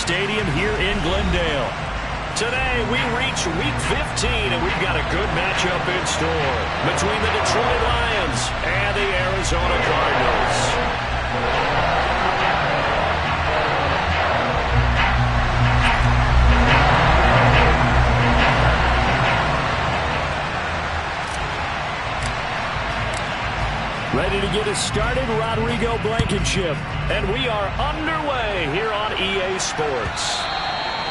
Stadium here in Glendale. Today, we reach Week 15, and we've got a good matchup in store between the Detroit Lions and the Arizona Cardinals. Ready to get us started, Rodrigo Blankenship. And we are underway here on EA Sports.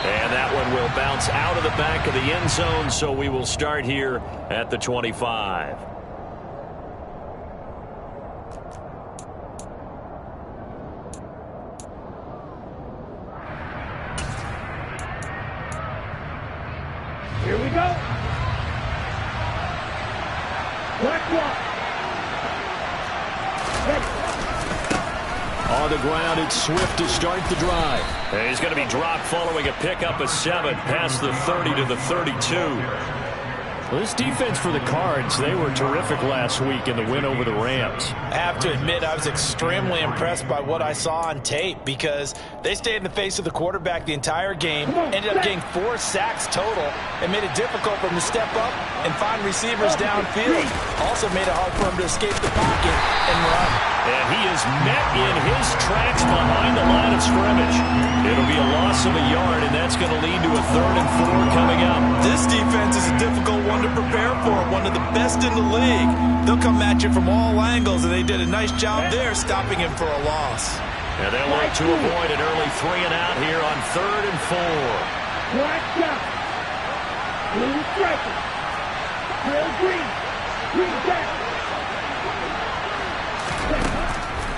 And that one will bounce out of the back of the end zone, so we will start here at the 25. Here we go. Black walk. On the ground, it's Swift to start the drive. And he's going to be dropped following a pickup of 7 past the 30 to the 32. Well, this defense for the Cards, they were terrific last week in the win over the Rams. I have to admit, I was extremely impressed by what I saw on tape because they stayed in the face of the quarterback the entire game, ended up getting 4 sacks total, and made it difficult for him to step up and find receivers downfield. Also made it hard for him to escape the pocket and run. And he is met in his tracks behind the line of scrimmage. It'll be a loss of a yard, and that's going to lead to a 3rd and 4 coming up. This defense is a difficult one to prepare for, one of the best in the league. They'll come at you from all angles, and they did a nice job there stopping him for a loss. And they'll look to avoid an early 3 and out here on 3rd and 4. Black down. Blue striker. Real green. Green back.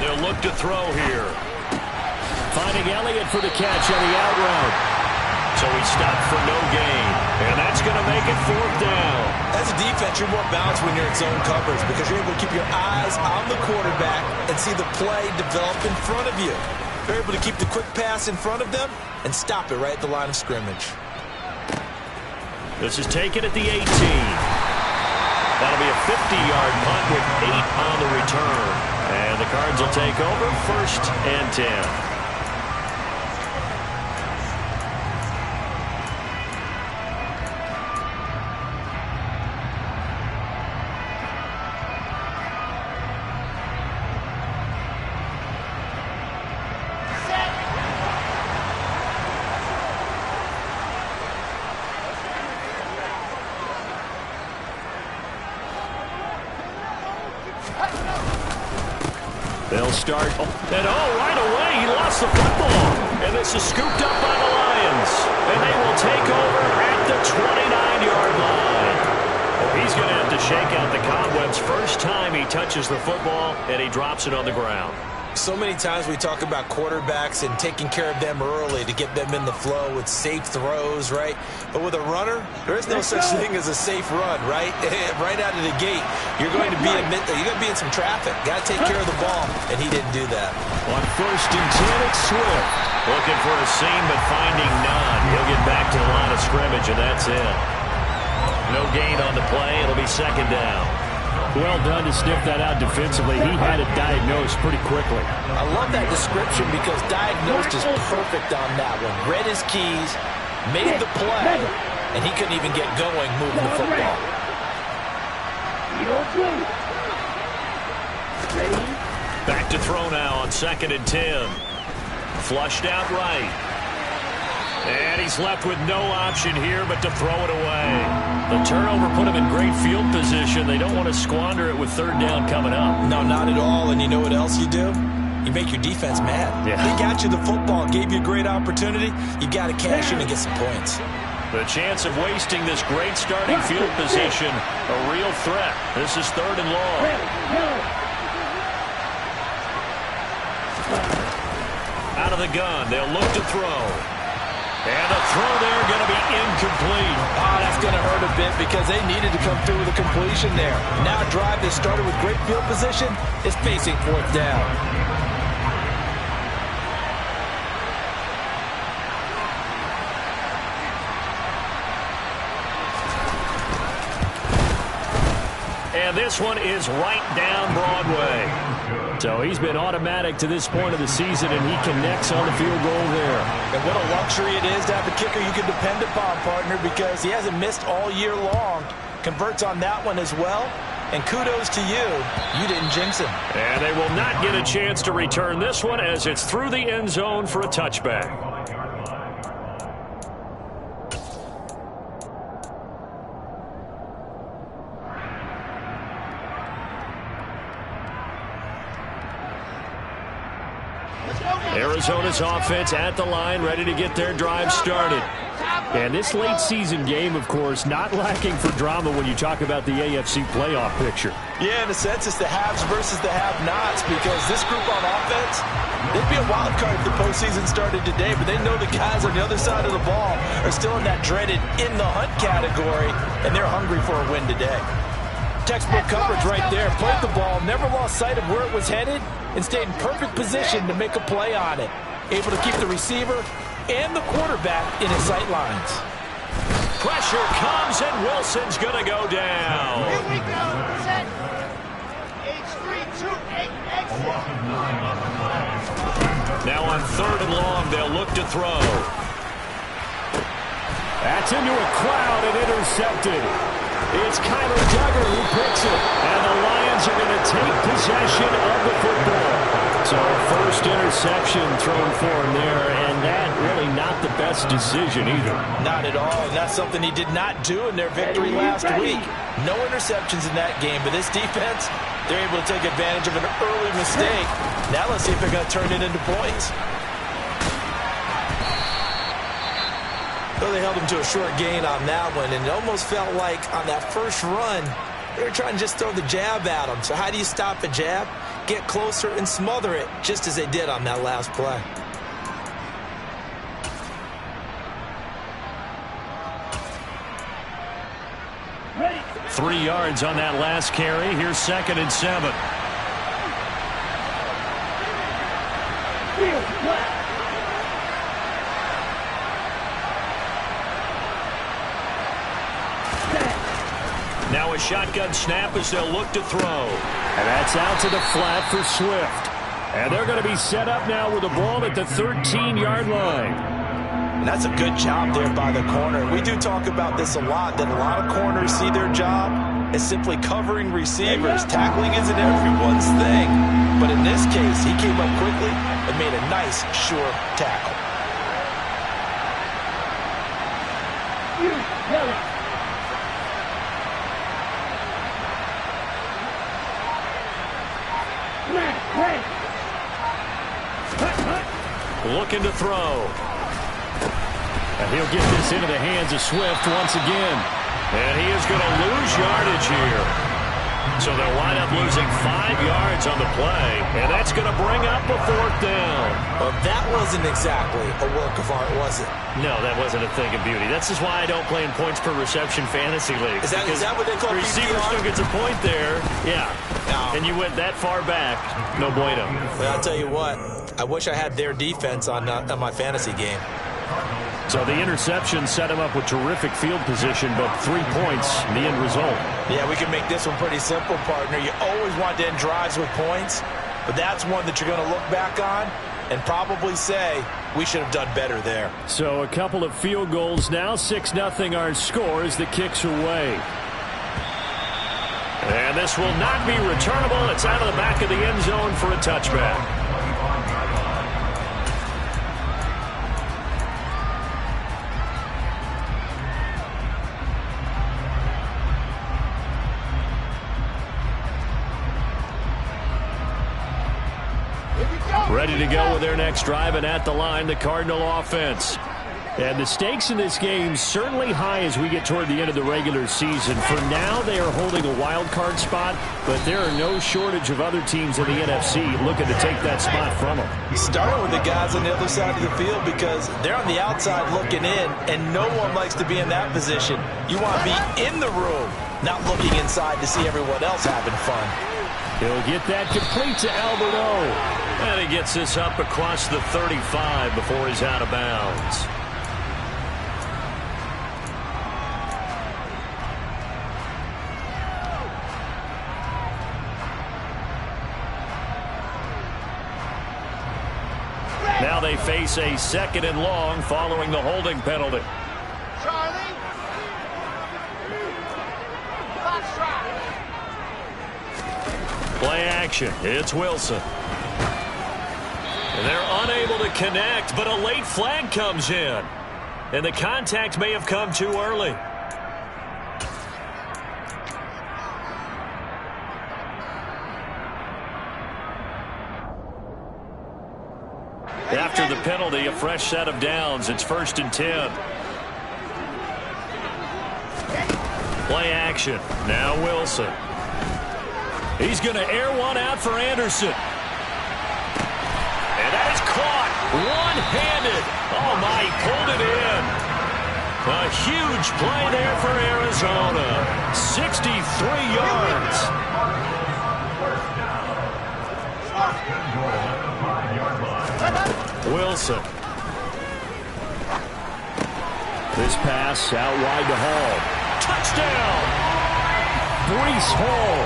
They'll look to throw here. Finding Elliott for the catch on the out route. So he stopped for no gain. And that's going to make it 4th down. As a defense, you're more balanced when you're in zone coverage because you're able to keep your eyes on the quarterback and see the play develop in front of you. You're able to keep the quick pass in front of them and stop it right at the line of scrimmage. This is taken at the 18. That'll be a 50-yard punt with 8 on the return. And the Cards will take over 1st and 10. They'll start, and right away, he lost the football. And this is scooped up by the Lions. And they will take over at the 29-yard line. Well, he's going to have to shake out the cobwebs first time he touches the football, and he drops it on the ground. So many times we talk about quarterbacks and taking care of them early to get them in the flow with safe throws, right? But with a runner, there is no such thing as a safe run, right? Right out of the gate, you're going to be in some traffic. Got to take care of the ball, and he didn't do that. On 1st and 10, it's Swift. Looking for a seam, but finding none. He'll get back to the line of scrimmage, and that's it. No gain on the play. It'll be 2nd down. Well done to sniff that out defensively. He had it diagnosed pretty quickly. I love that description because diagnosed is perfect on that one. Read his keys, made the play, and he couldn't even get going moving the football. Back to throw now on 2nd and 10. Flushed out right. And he's left with no option here but to throw it away. The turnover put him in great field position. They don't want to squander it with 3rd down coming up. No, not at all. And you know what else you do? You make your defense mad. Yeah. They got you the football, gave you a great opportunity. You got to cash in and get some points. The chance of wasting this great starting field position, a real threat. This is 3rd and long. Out of the gun, they'll look to throw. And the throw there going to be incomplete. Oh, that's going to hurt a bit because they needed to come through with a completion there. Now a drive that started with great field position is facing 4th down. And this one is right down Broadway. So he's been automatic to this point of the season, and he connects on the field goal there. And what a luxury it is to have a kicker you can depend upon, partner, because he hasn't missed all year long. Converts on that one as well. And kudos to you. You didn't jinx him. And they will not get a chance to return this one as it's through the end zone for a touchback. Arizona's offense at the line, ready to get their drive started. And this late season game, of course, not lacking for drama when you talk about the AFC playoff picture. Yeah, in a sense, it's the haves versus the have-nots, because this group on offense, they'd be a wild card if the postseason started today, but they know the guys on the other side of the ball are still in that dreaded in-the-hunt category, and they're hungry for a win today. Textbook coverage right there. Played the ball, never lost sight of where it was headed, and stayed in perfect position to make a play on it. Able to keep the receiver and the quarterback in his sight lines. Pressure comes, and Wilson's going to go down. Here we go. Set. H328 exit. Now on 3rd and long, they'll look to throw. That's into a crowd and intercepted. It's Kyler Duggar who picks it, and the Lions are going to take possession of the football. So first interception thrown for him there, and that really not the best decision either. Not at all, and that's something he did not do in their victory last week. No interceptions in that game, but this defense, they're able to take advantage of an early mistake. Now let's see if they're going to turn it into points. Well, they held him to a short gain on that one, and it almost felt like on that first run, they were trying to just throw the jab at him. So how do you stop a jab? Get closer and smother it, just as they did on that last play. Ready. 3 yards on that last carry. Here's 2nd and 7. Field left. Now a shotgun snap as they'll look to throw. And that's out to the flat for Swift. And they're going to be set up now with the ball at the 13-yard line. And that's a good job there by the corner. We do talk about this a lot, that a lot of corners see their job as simply covering receivers. Tackling isn't everyone's thing. But in this case, he came up quickly and made a nice, sure tackle. You yell it. Looking to throw. And he'll get this into the hands of Swift once again. And he is going to lose yardage here. So they'll wind up losing 5 yards on the play. And that's going to bring up a 4th down. Well, that wasn't exactly a work of art, was it? No, that wasn't a thing of beauty. This is why I don't play in points per reception fantasy leagues. Is that what they call receiver PPR? still gets a point there. Yeah. No. And you went that far back. No bueno. Well, I'll tell you what. I wish I had their defense on my fantasy game. So the interception set him up with terrific field position, but 3 points, the end result. Yeah, we can make this one pretty simple, partner. You always want to end drives with points, but that's one that you're going to look back on and probably say, we should have done better there. So a couple of field goals now, 6-0 our score as the kick's away. And this will not be returnable. It's out of the back of the end zone for a touchback. Ready to go with their next drive, and at the line, the Cardinal offense. And the stakes in this game certainly high as we get toward the end of the regular season. For now, they are holding a wild card spot, but there are no shortage of other teams in the NFC looking to take that spot from them. Starting with the guys on the other side of the field because they're on the outside looking in, and no one likes to be in that position. You want to be in the room, not looking inside to see everyone else having fun. He'll get that complete to Albert O. And he gets this up across the 35 before he's out of bounds. face a 2nd and long following the holding penalty. Charlie. Foxtrot. Play action. It's Wilson. And they're unable to connect, but a late flag comes in. And the contact may have come too early. After the penalty, a fresh set of downs. It's 1st and 10. Play action. Now Wilson. He's going to air one out for Anderson. And that is caught one-handed. Oh, my, he pulled it in. A huge play there for Arizona. 63 yards. Wilson. This pass out wide to Hall. Touchdown! Breece Hall.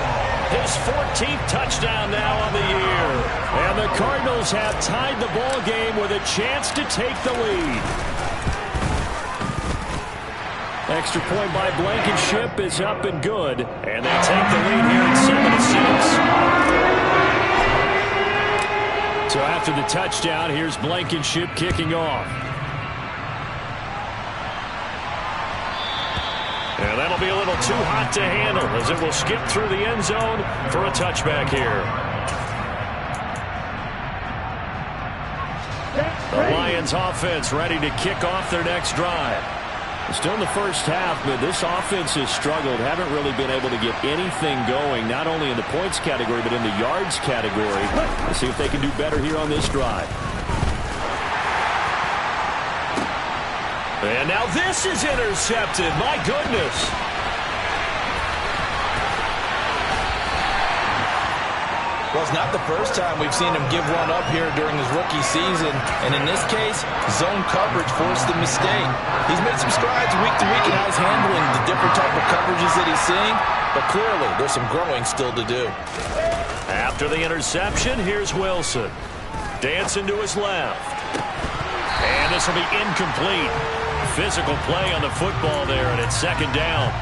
His 14th touchdown now on the year. And the Cardinals have tied the ball game with a chance to take the lead. Extra point by Blankenship is up and good. And they take the lead here at 7-6. So after the touchdown, here's Blankenship kicking off. And that'll be a little too hot to handle as it will skip through the end zone for a touchback here. The Lions offense ready to kick off their next drive. Still in the first half, but this offense has struggled. Haven't really been able to get anything going, not only in the points category, but in the yards category. Let's see if they can do better here on this drive. And now this is intercepted. My goodness. Well, it's not the first time we've seen him give one up here during his rookie season. And in this case, zone coverage forced the mistake. He's made some strides week to week in how he's handling the different type of coverages that he's seeing. But clearly, there's some growing still to do. After the interception, here's Wilson. Dancing to his left. And this will be incomplete. Physical play on the football there, and it's 2nd down.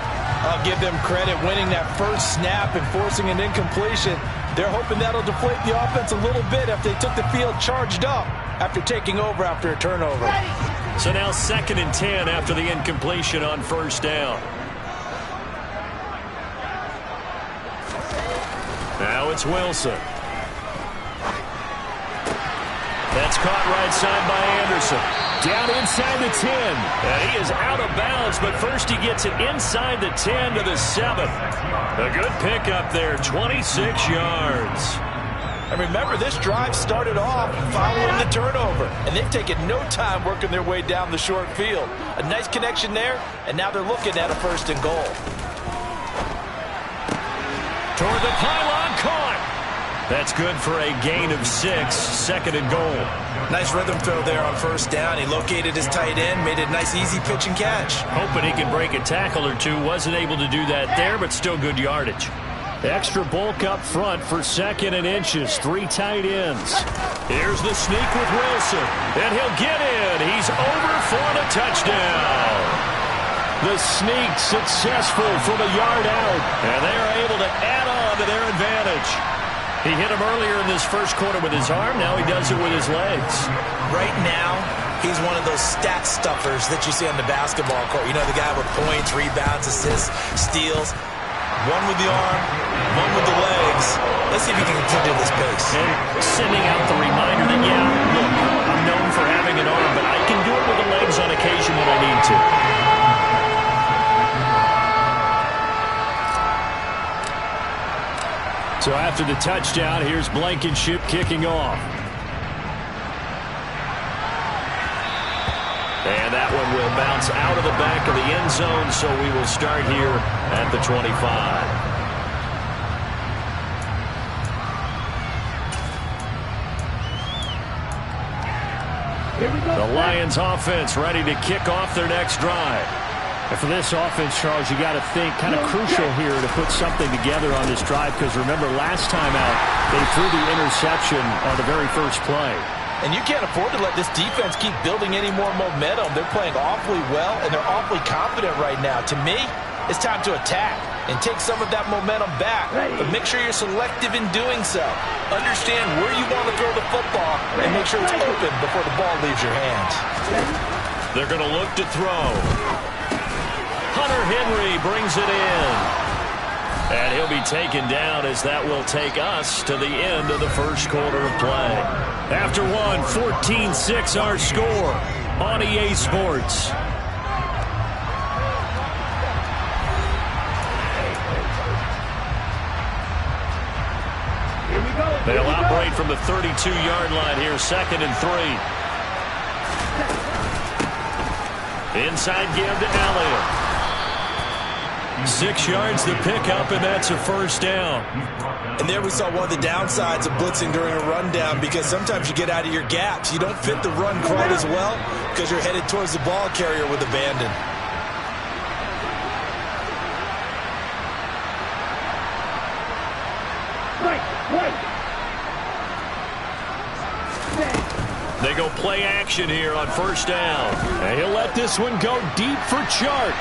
I'll give them credit winning that first snap and forcing an incompletion. They're hoping that'll deflate the offense a little bit if they took the field charged up after taking over after a turnover. So now 2nd and 10 after the incompletion on 1st down. Now it's Wilson. That's caught right side by Anderson. Down inside the 10. And he is out of bounds, but first he gets it inside the 10 to the 7. A good pickup there, 26 yards. And remember, this drive started off following the turnover, and they've taken no time working their way down the short field. A nice connection there, and now they're looking at a 1st and goal. Toward the pylon, caught. That's good for a gain of 6, 2nd and goal. Nice rhythm throw there on 1st down. He located his tight end, made a nice easy pitch and catch. Hoping he can break a tackle or two. Wasn't able to do that there, but still good yardage. Extra bulk up front for 2nd and inches. 3 tight ends. Here's the sneak with Wilson. And he'll get in. He's over for the touchdown. The sneak successful from a yard out. And they are able to add on to their advantage. He hit him earlier in this first quarter with his arm. Now he does it with his legs. Right now, he's one of those stat stuffers that you see on the basketball court. You know, the guy with points, rebounds, assists, steals. One with the arm, one with the legs. Let's see if he can continue this pace. And sending out the reminder that, yeah, look, I'm known for having an arm, but I can do it with the legs on occasion when I need to. So after the touchdown, here's Blankenship kicking off. And that one will bounce out of the back of the end zone, so we will start here at the 25. The Lions offense ready to kick off their next drive. And for this offense, Charles, you got to think kind of crucial here to put something together on this drive, because remember last time out, they threw the interception on the very first play. And you can't afford to let this defense keep building any more momentum. They're playing awfully well, and they're awfully confident right now. To me, it's time to attack and take some of that momentum back. But make sure you're selective in doing so. Understand where you want to throw the football and make sure it's open before the ball leaves your hands. They're going to look to throw. Hunter Henry brings it in. And he'll be taken down as that will take us to the end of the first quarter of play. After one, 14-6 our score on EA Sports. They'll operate from the 32-yard line here, 2nd and 3. Inside give to Elliott. 6 yards to pick up, and that's a first down. And there we saw one of the downsides of blitzing during a rundown, because sometimes you get out of your gaps. You don't fit the run quite as well because you're headed towards the ball carrier with abandon. They go play action here on first down. And he'll let this one go deep for Chark.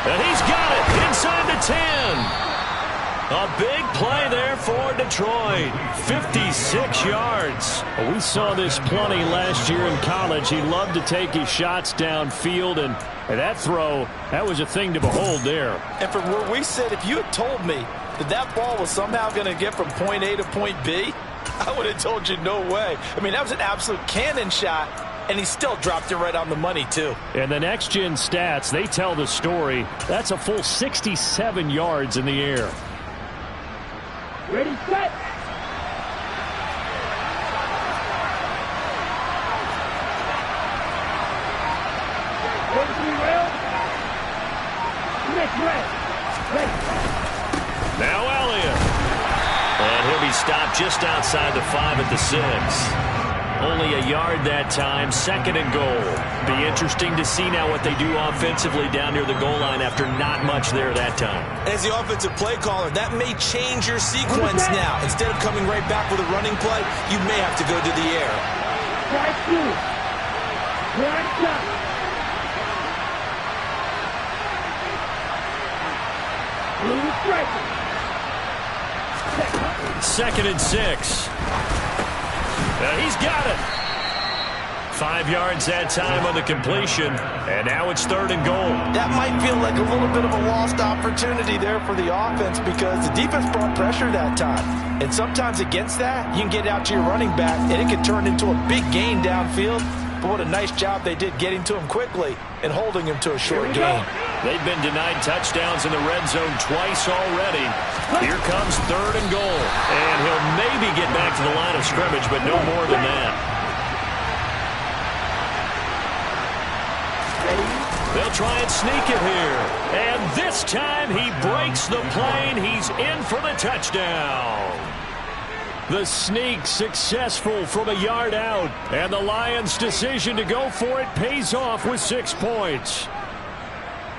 And he's got it inside the 10. A big play there for Detroit. 56 yards. We saw this plenty last year in college. He loved to take his shots downfield, and that throw, that was a thing to behold there. And from where we sit, if you had told me that that ball was somehow going to get from point A to point B, I would have told you no way. I mean, that was an absolute cannon shot, and he still dropped it right on the money, too. And the next-gen stats, they tell the story. That's a full 67 yards in the air. Ready, set. Now Elliott. And he'll be stopped just outside the 5 at the 6. Only a yard that time, 2nd and goal. Be interesting to see now what they do offensively down near the goal line after not much there that time. As the offensive play caller, that may change your sequence now. Instead of coming right back with a running play, you may have to go to the air. Second and 6. He's got it. 5 yards that time on the completion. And now it's 3rd and goal. That might feel like a little bit of a lost opportunity there for the offense, because the defense brought pressure that time. And sometimes against that, you can get out to your running back, and it can turn into a big gain downfield. But what a nice job they did getting to him quickly and holding him to a short gain. They've been denied touchdowns in the red zone twice already. Here comes 3rd and goal. And he'll maybe get back to the line of scrimmage, but no more than that. They'll try and sneak it here. And this time he breaks the plane. He's in for the touchdown. The sneak successful from a yard out. And the Lions' decision to go for it pays off with 6 points.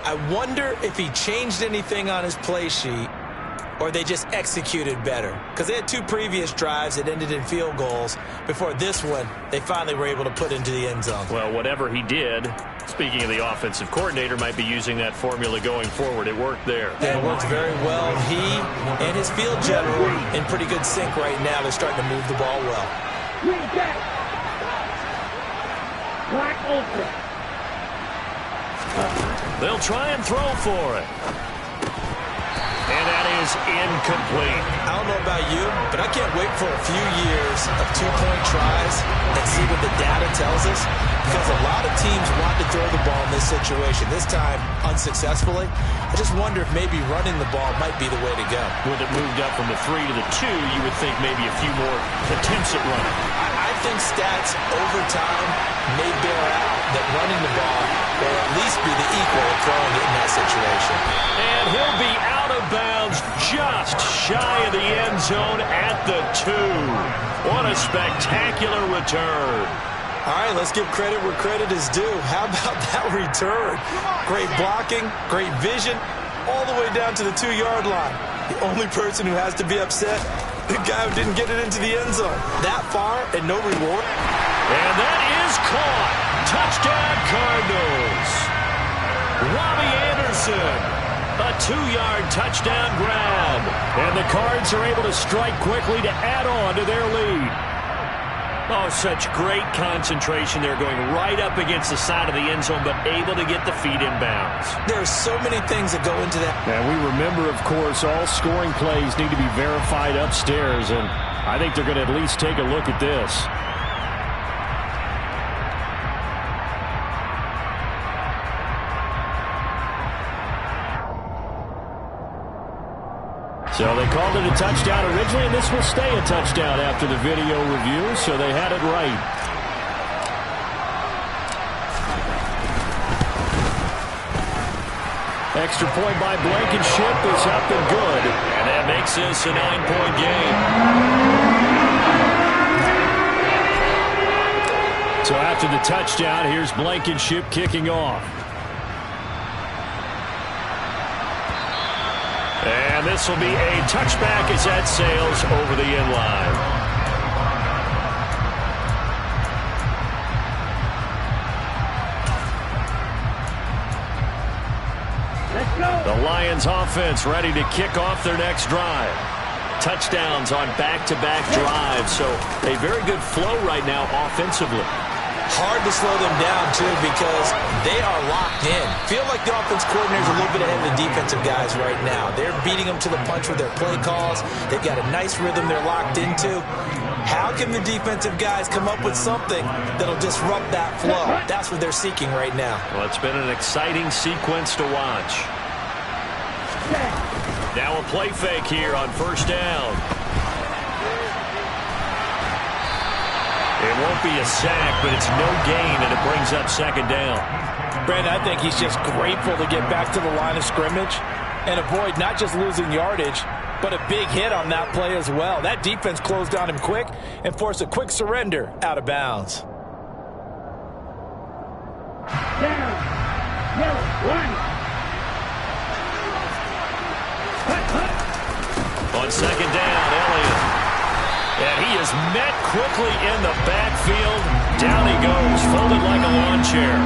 I wonder if he changed anything on his play sheet, or they just executed better. Because they had 2 previous drives that ended in field goals. Before this one, they finally were able to put into the end zone. Well, whatever he did, speaking of the offensive coordinator, might be using that formula going forward. It worked there. Yeah, it worked very well. He and his field general in pretty good sync right now. They're starting to move the ball well. Black ultra. They'll try and throw for it. And that is incomplete. I don't know about you, but I can't wait for a few years of 2-point tries and see what the data tells us, because a lot of teams want to throw the ball in this situation. This time, unsuccessfully. I just wonder if maybe running the ball might be the way to go. With it moved up from the 3 to the 2, you would think maybe a few more attempts at running. I think stats over time may bear out that running the ball will at least be the equal of throwing it in that situation. And he'll be out of bounds just shy of the end zone at the 2. What a spectacular return. All right, let's give credit where credit is due. How about that return? Great blocking, great vision, all the way down to the 2-yard line. The only person who has to be upset, the guy who didn't get it into the end zone. That far and no reward. And that is caught. Touchdown, Cardinals. Robbie Anderson, a 2-yard touchdown grab. And the Cards are able to strike quickly to add on to their lead. Oh, such great concentration there, going right up against the side of the end zone, but able to get the feet in bounds. There are so many things that go into that. And we remember, of course, all scoring plays need to be verified upstairs, and I think they're going to at least take a look at this. So they called it a touchdown originally, and this will stay a touchdown after the video review, so they had it right. Extra point by Blankenship is up and good. And that makes this a 9-point game. So after the touchdown, here's Blankenship kicking off. And this will be a touchback as that sails over the end line. Let's go. The Lions offense ready to kick off their next drive. Touchdowns on back-to-back drives, so a very good flow right now offensively. Hard to slow them down, too, because they are locked in. Feel like the offense coordinator's a little bit ahead of the defensive guys right now. They're beating them to the punch with their play calls. They've got a nice rhythm they're locked into. How can the defensive guys come up with something that'll disrupt that flow? That's what they're seeking right now. Well, it's been an exciting sequence to watch. Now a play fake here on first down. It won't be a sack, but it's no gain, and it brings up second down. Brandon, I think he's just grateful to get back to the line of scrimmage and avoid not just losing yardage, but a big hit on that play as well. That defense closed on him quick and forced a quick surrender out of bounds. Down. No. One. On second down, Elliott. And he is met quickly in the backfield. Down he goes, folded like a lawn chair.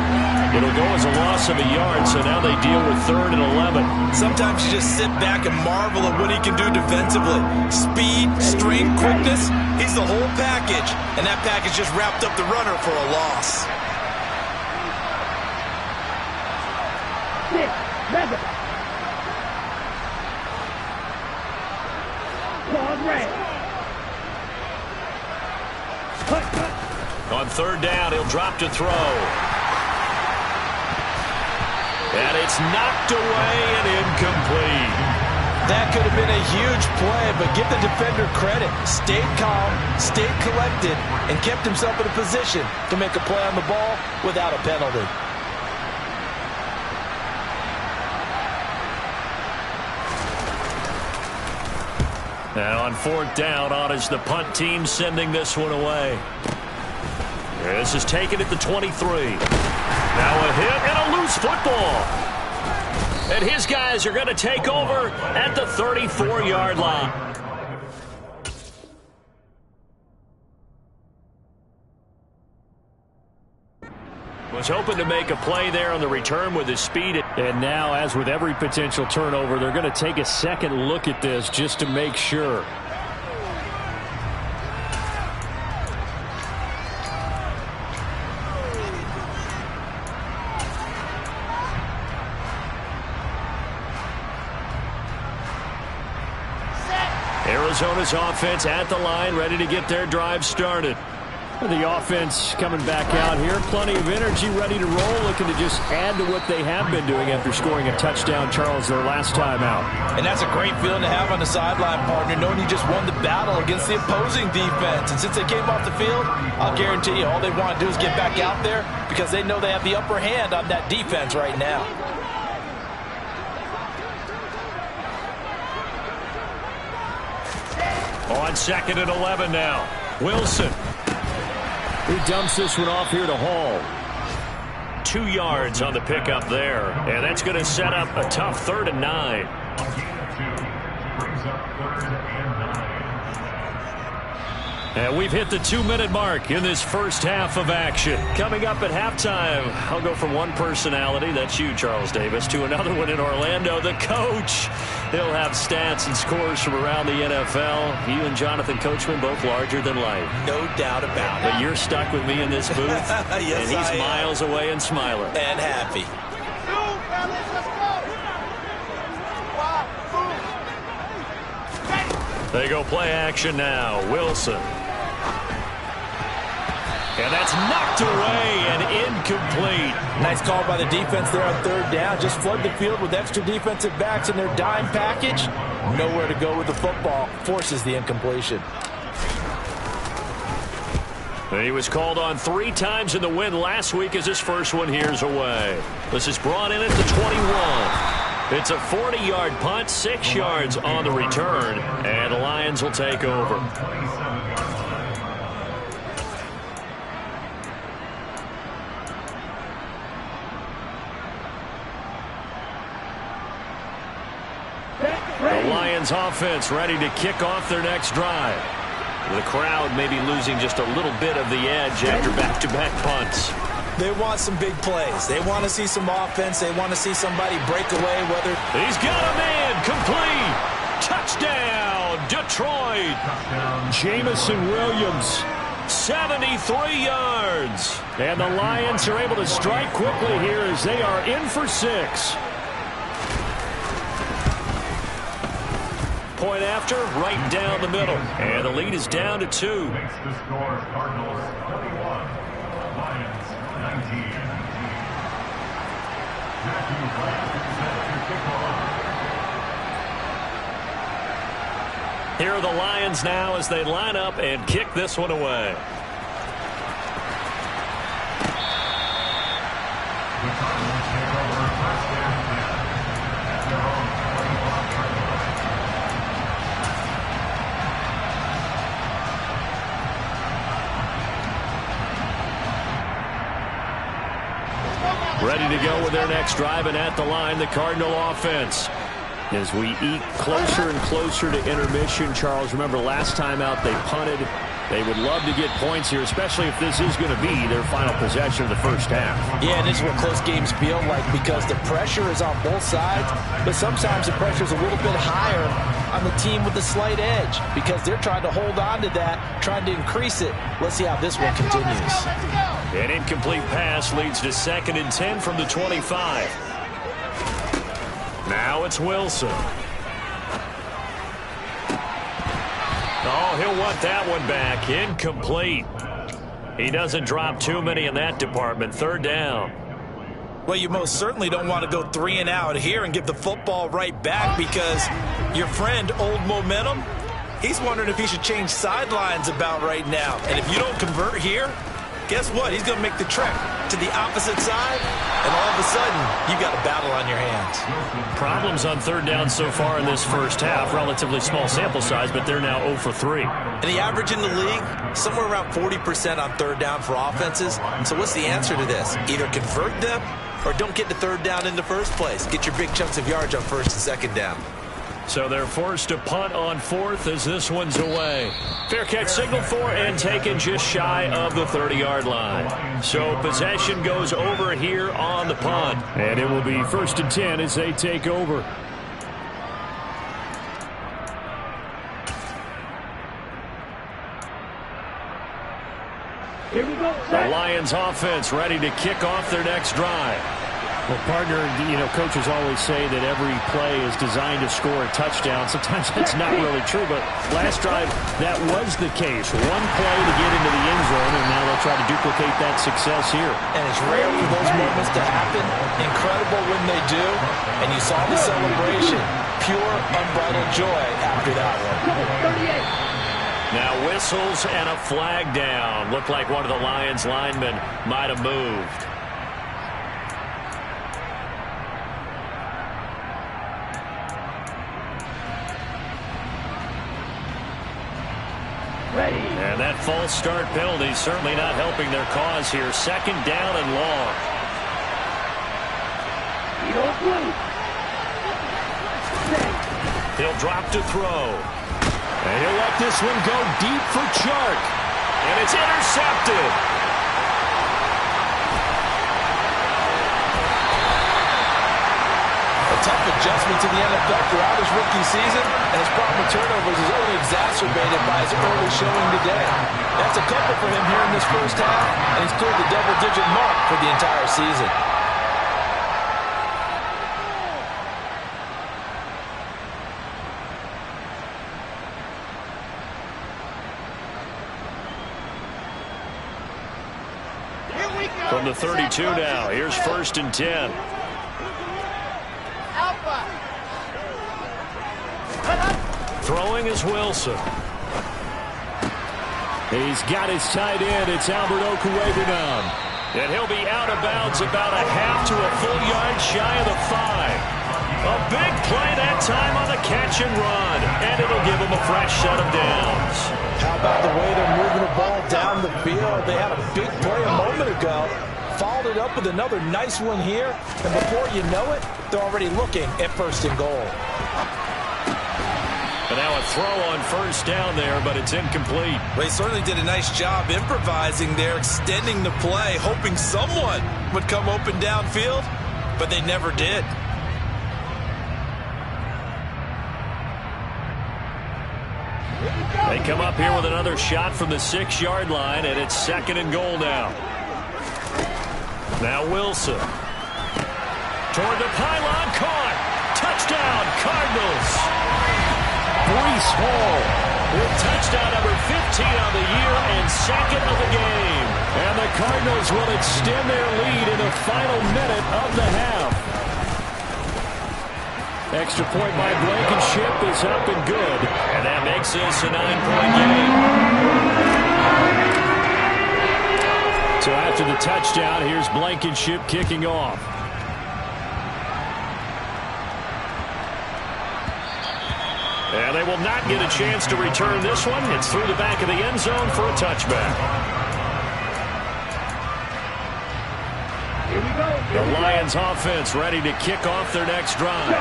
It'll go as a loss of a yard, so now they deal with 3rd and 11. Sometimes you just sit back and marvel at what he can do defensively. Speed, strength, quickness, he's the whole package. And that package just wrapped up the runner for a loss. 6. Leather. Claude Ray. On 3rd down, he'll drop to throw. And it's knocked away and incomplete. That could have been a huge play, but give the defender credit. Stayed calm, stayed collected, and kept himself in a position to make a play on the ball without a penalty. Now on 4th down, on is the punt team sending this one away. This is taken at the 23. Now a hit and a loose football. And his guys are going to take over at the 34-yard line. Was hoping to make a play there on the return with his speed. And now, as with every potential turnover, they're going to take a second look at this just to make sure. Arizona's offense at the line, ready to get their drive started. The offense coming back out here, plenty of energy, ready to roll, looking to just add to what they have been doing after scoring a touchdown, Charles, their last time out. And that's a great feeling to have on the sideline, partner, knowing you just won the battle against the opposing defense. And since they came off the field, I'll guarantee you all they want to do is get back out there because they know they have the upper hand on that defense right now. On 2nd and 11 now. Wilson. He dumps this one off here to Hall. 2 yards on the pickup there. And that's going to set up a tough 3rd and 9. And we've hit the 2-minute mark in this first half of action. Coming up at halftime, I'll go from one personality, that's you, Charles Davis, to another one in Orlando, the coach. He'll have stats and scores from around the NFL. You and Jonathan Coachman both larger than life. No doubt about it. But you're stuck with me in this booth, yes, and he's miles away and smiling. And happy. They go play action now. Wilson. And that's knocked away and incomplete. Nice call by the defense there on third down. Just flood the field with extra defensive backs in their dime package. Nowhere to go with the football. Forces the incompletion. He was called on 3 times in the win last week as his first one here's away. This is brought in at the 21. It's a 40-yard punt, 6 yards on the return, and the Lions will take over. The Lions offense ready to kick off their next drive. The crowd maybe losing just a little bit of the edge after back-to-back punts. They want some big plays. They want to see some offense. They want to see somebody break away, whether... He's got a man complete. Touchdown, Detroit. Jamison Williams, 73 yards. And the Lions are able to strike quickly here as they are in for 6. Point after, right down the middle. And the lead is down to 2. Here are the Lions now as they line up and kick this one away. Ready to go with their next drive, and at the line, the Cardinal offense. As we eat closer and closer to intermission, Charles, remember last time out they punted. They would love to get points here, especially if this is going to be their final possession of the first half. Yeah, and this is what close games feel like because the pressure is on both sides, but sometimes the pressure is a little bit higher on the team with the slight edge because they're trying to hold on to that, trying to increase it. Let's see how this one continues. An incomplete pass leads to 2nd and 10 from the 25. Now it's Wilson. Oh, he'll want that one back. Incomplete. He doesn't drop too many in that department. 3rd down. Well, you most certainly don't want to go 3 and out here and give the football right back because your friend, Old Momentum, he's wondering if he should change sidelines about right now. And if you don't convert here, guess what? He's going to make the trek to the opposite side, and all of a sudden, you've got a battle on your hands. Problems on 3rd down so far in this first half. Relatively small sample size, but they're now 0 for 3. And the average in the league, somewhere around 40% on 3rd down for offenses. So what's the answer to this? Either convert them or don't get to 3rd down in the first place. Get your big chunks of yards on 1st and 2nd down. So they're forced to punt on 4th as this one's away. Fair catch signal for and taken just shy of the 30-yard line. So possession goes over here on the punt. And it will be 1st and 10 as they take over. Here we go. The Lions offense ready to kick off their next drive. Well, partner, you know, coaches always say that every play is designed to score a touchdown. Sometimes that's not really true, but last drive, that was the case. One play to get into the end zone, and now they'll try to duplicate that success here. And it's rare for those moments to happen. Incredible when they do. And you saw the celebration. Pure, unbridled joy after that one. 38. Now whistles and a flag down. Looked like one of the Lions linemen might have moved. Ready. And that false start penalty certainly not helping their cause here. 2nd down and long. He'll drop to throw. And he'll let this one go deep for Chark. And it's intercepted. A tough adjustment to the NFL throughout his rookie season, and his problem with turnovers is only exacerbated by his early showing today. That's a couple for him here in this first half, and he's cleared the double-digit mark for the entire season. From the 32 now, here's 1st and 10. Throwing is Wilson. He's got his tight end. It's Albert Okwuegbunam. And he'll be out of bounds about a half to a full yard shy of the 5. A big play that time on the catch and run. And it'll give him a fresh set of downs. How about the way they're moving the ball down the field? They had a big play a moment ago. Followed it up with another nice one here. And before you know it, they're already looking at 1st and goal. And now a throw on 1st down there, but it's incomplete. Well, he certainly did a nice job improvising there, extending the play, hoping someone would come open downfield, but they never did. They come up here with another shot from the 6-yard line, and it's 2nd and goal now. Now Wilson. Toward the pylon, caught. Touchdown, Cardinals. Breece Hall with touchdown number 15 on the year and 2nd of the game. And the Cardinals will extend their lead in the final minute of the half. Extra point by Blankenship is up and good. And that makes this a 9-point game. So after the touchdown, here's Blankenship kicking off. And they will not get a chance to return this one. It's through the back of the end zone for a touchback. Here we go. The Lions offense ready to kick off their next drive.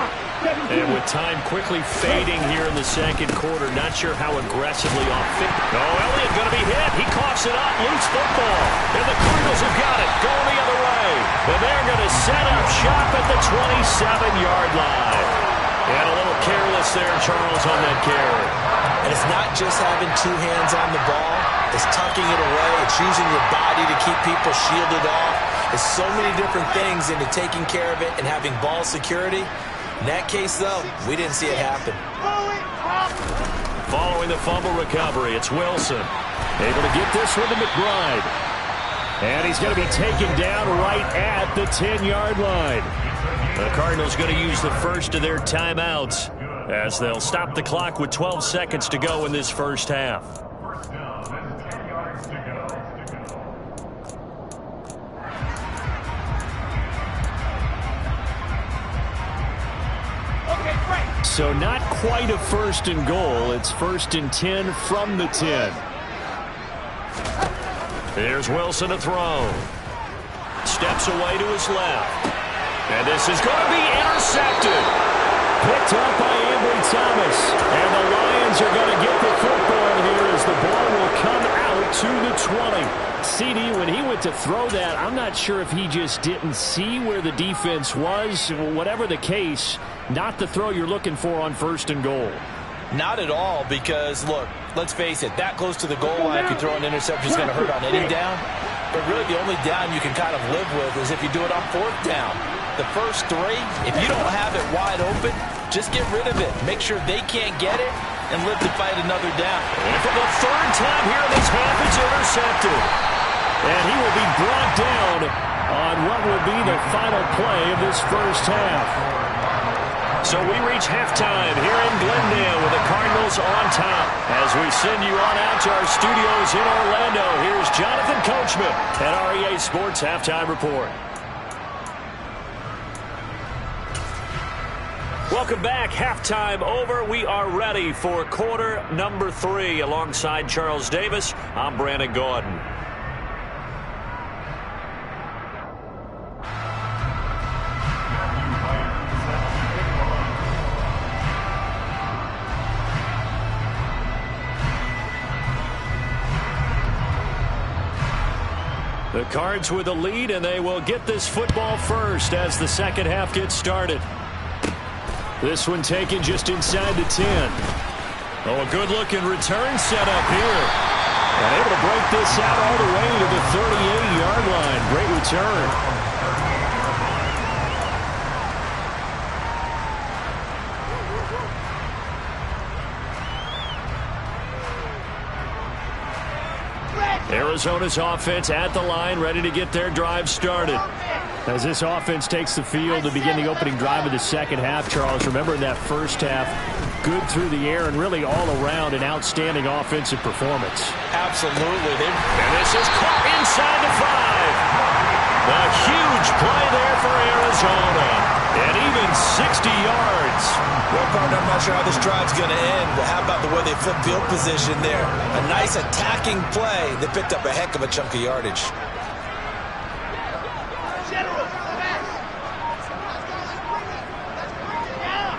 And with time quickly fading here in the 2nd quarter, not sure how aggressively off it. Oh, Elliott going to be hit. He coughs it up. Loose football. And the Cardinals have got it. Going the other way. And they're going to set up shop at the 27-yard line. And a little careless there, Charles, on that carry. And it's not just having 2 hands on the ball. It's tucking it away. It's using your body to keep people shielded off. It's so many different things into taking care of it and having ball security. In that case, though, we didn't see it happen. Following the fumble recovery, it's Wilson. Able to get this one to McBride. And he's going to be taken down right at the 10-yard line. The Cardinals going to use the first of their timeouts as they'll stop the clock with 12 seconds to go in this first half. So not quite a 1st and goal. It's 1st and 10 from the 10. Here's Wilson to throw. Steps away to his left. And this is going to be intercepted. Picked up by Ambry Thomas. And the Lions are going to get the football here as the ball will come out to the 20. CD, when he went to throw that, I'm not sure if he just didn't see where the defense was. Whatever the case, not the throw you're looking for on 1st and goal. Not at all, because, look, let's face it, that close to the goal line, if you throw an interception, is going to hurt on any down. But really, the only down you can kind of live with is if you do it on 4th down. The first 3, if you don't have it wide open, just get rid of it. Make sure they can't get it and live to fight another down. And for the 3rd time here in this half, it's intercepted. And he will be brought down on what will be the final play of this first half. So we reach halftime here in Glendale with the Cardinals on top. As we send you on out to our studios in Orlando, here's Jonathan Coachman at REA Sports Halftime Report. Welcome back. Halftime over. We are ready for quarter number 3. Alongside Charles Davis, I'm Brandon Gaudin. The Cards with a lead, and they will get this football first as the second half gets started. This one taken just inside the 10. Oh, a good-looking return set up here. And able to break this out all the way to the 38-yard line. Great return. Arizona's offense at the line, ready to get their drive started. As this offense takes the field to begin the opening drive of the second half, Charles, remember in that first half, good through the air and really all around an outstanding offensive performance. Absolutely. And this is caught inside the 5. A huge play there for Arizona. And even 60 yards. Well, partner, I'm not sure how this drive's going to end, but how about the way they flip field position there? A nice attacking play. They picked up a heck of a chunk of yardage.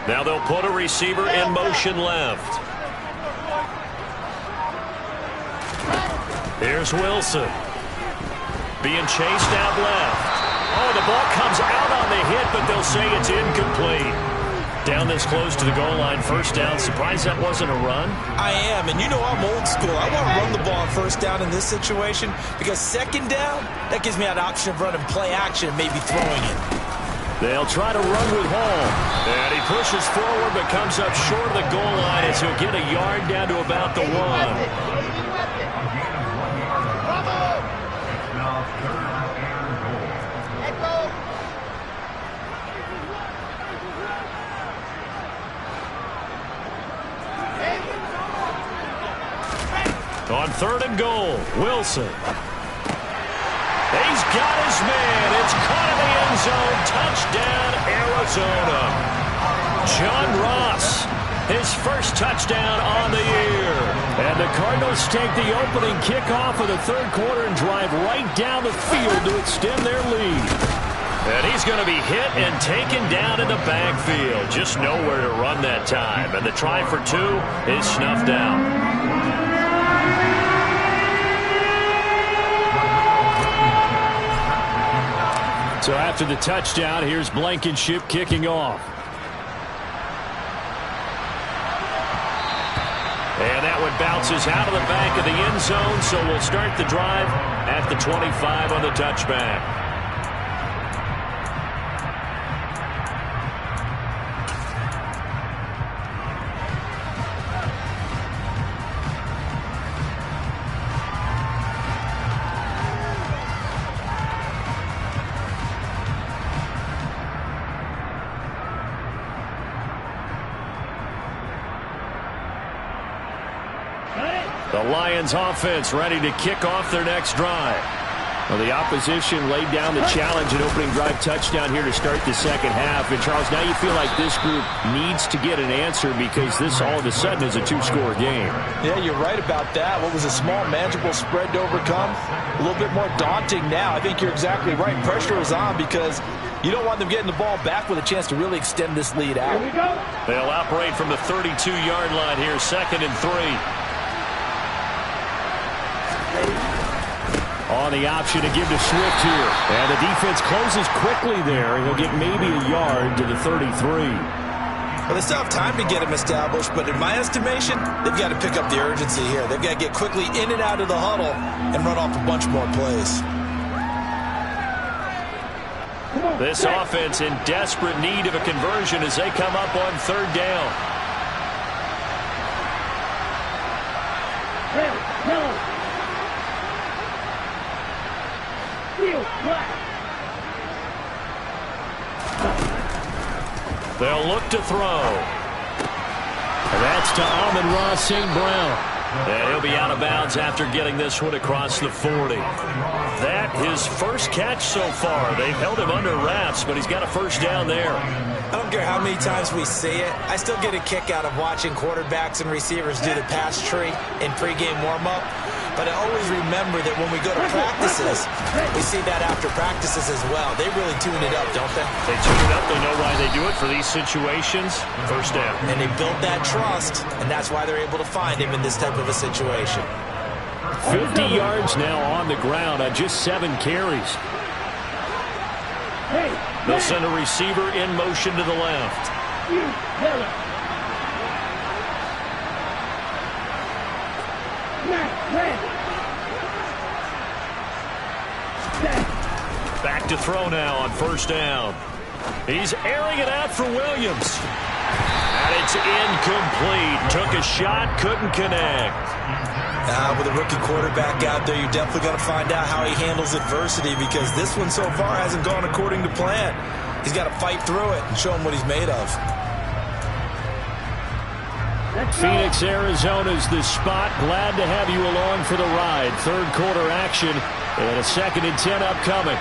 Now they'll put a receiver in motion left. Here's Wilson. Being chased out left. Oh, the ball comes out on the hit, but they'll say it's incomplete. Down this close to the goal line, first down. Surprised that wasn't a run? I am, and you know I'm old school. I want to run the ball on first down in this situation because second down, that gives me an option of running play action and maybe throwing it. They'll try to run with Hall. And he pushes forward but comes up short of the goal line as he'll get a yard down to about the 1. On 3rd and goal, Wilson. He's got his man. It's caught in the end zone. Touchdown, Arizona. John Ross, his first touchdown on the year. And the Cardinals take the opening kickoff of the 3rd quarter and drive right down the field to extend their lead. And he's going to be hit and taken down in the backfield. Just nowhere to run that time. And the try for 2 is snuffed out. So after the touchdown, here's Blankenship kicking off. And that one bounces out of the back of the end zone, so we'll start the drive at the 25 on the touchback. The Lions offense ready to kick off their next drive. Well, the opposition laid down the challenge and opening drive touchdown here to start the second half. And, Charles, now you feel like this group needs to get an answer because this all of a sudden is a 2-score game. Yeah, you're right about that. What was a small, manageable spread to overcome? A little bit more daunting now. I think you're exactly right. Pressure is on because you don't want them getting the ball back with a chance to really extend this lead out. Here we go. They'll operate from the 32-yard line here, 2nd and 3. On the option to give to Swift here. And the defense closes quickly there. He'll get maybe a yard to the 33. Well, they still have time to get him established, but in my estimation, they've got to pick up the urgency here. They've got to get quickly in and out of the huddle and run off a bunch more plays. This offense in desperate need of a conversion as they come up on 3rd down. Red, yellow. Field, black. They'll look to throw. And that's to Amon-Ra St. Brown. And he'll be out of bounds after getting this one across the 40. That his first catch so far. They've held him under wraps, but he's got a first down there. I don't care how many times we say it. I still get a kick out of watching quarterbacks and receivers do the pass tree in pregame warm-up. But I always remember that when we go to practices, we see that after practices as well. They really tune it up, don't they? They tune it up. They know why they do it for these situations. First down. And they build that trust, and that's why they're able to find him in this type of a situation. 50 yards now on the ground on just 7 carries. They'll send a receiver in motion to the left. Back to throw now on first down. He's airing it out for Williams. And it's incomplete. Took a shot, couldn't connect. With a rookie quarterback out there, you're definitely going to find out how he handles adversity, because this one so far hasn't gone according to plan. He's got to fight through it and show him what he's made of. Phoenix, Arizona's the spot. Glad to have you along for the ride. Third quarter action and a 2nd and 10 upcoming.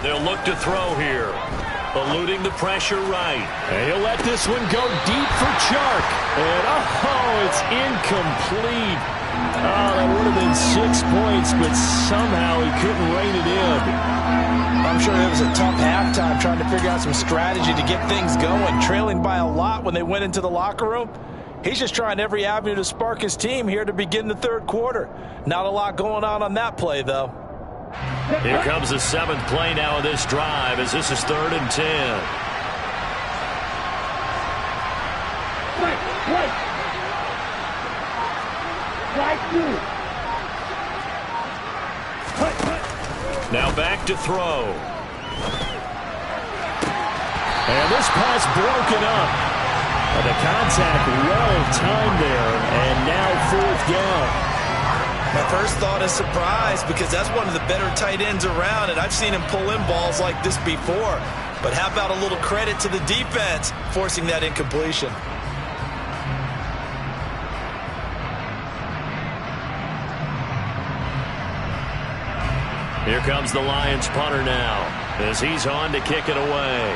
They'll look to throw here. Eluding the pressure right. And he'll let this one go deep for Chark. And it's incomplete. That would have been 6 points, but somehow he couldn't rein it in. I'm sure it was a tough halftime trying to figure out some strategy to get things going. Trailing by a lot when they went into the locker room. He's just trying every avenue to spark his team here to begin the third quarter. Not a lot going on that play, though. Here comes the 7th play now of this drive, as this is 3rd and 10. Now back to throw. And this pass broken up. The contact well timed there, and now 4th down. My first thought is surprise, because that's one of the better tight ends around, and I've seen him pull in balls like this before. But how about a little credit to the defense forcing that incompletion? Here comes the Lions punter now, as he's on to kick it away.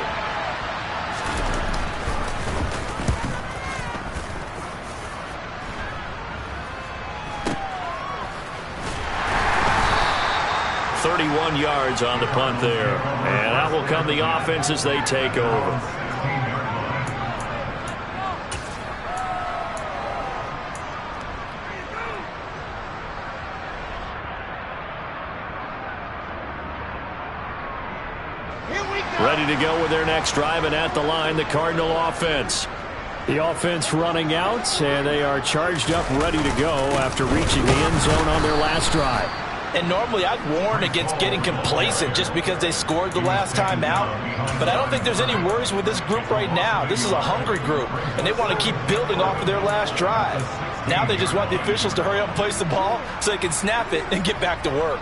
Yards on the punt there, and out will come the offense as they take over. Ready to go with their next drive, and at the line, the Cardinal offense. The offense running out, and they are charged up, ready to go after reaching the end zone on their last drive. And normally I'd warn against getting complacent just because they scored the last time out. But I don't think there's any worries with this group right now. This is a hungry group, and they want to keep building off of their last drive. Now they just want the officials to hurry up and place the ball so they can snap it and get back to work.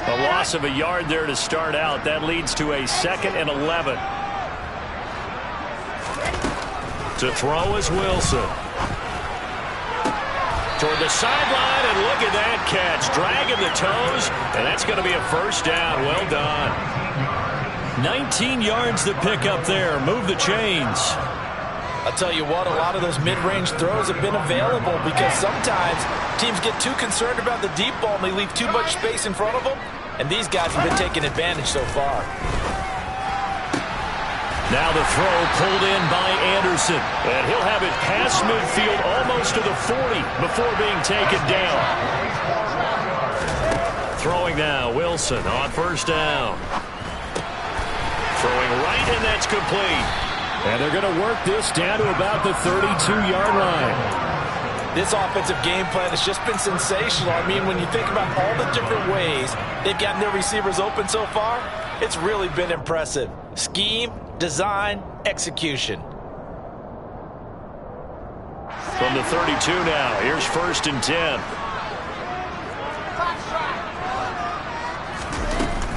A loss of a yard there to start out. That leads to a 2nd and 11. To throw is Wilson. Toward the sideline, and look at that catch. Dragging the toes, and that's going to be a 1st down. Well done. 19 yards to pick up there. Move the chains. I'll tell you what, a lot of those mid-range throws have been available because sometimes teams get too concerned about the deep ball and they leave too much space in front of them, and these guys have been taking advantage so far. Now the throw pulled in by Anderson. And he'll have it past midfield almost to the 40 before being taken down. Throwing now, Wilson on 1st down. Throwing right, and that's complete. And they're going to work this down to about the 32-yard line. This offensive game plan has just been sensational. I mean, when you think about all the different ways they've gotten their receivers open so far, it's really been impressive. Scheme, design, execution. From the 32 now, here's 1st and 10.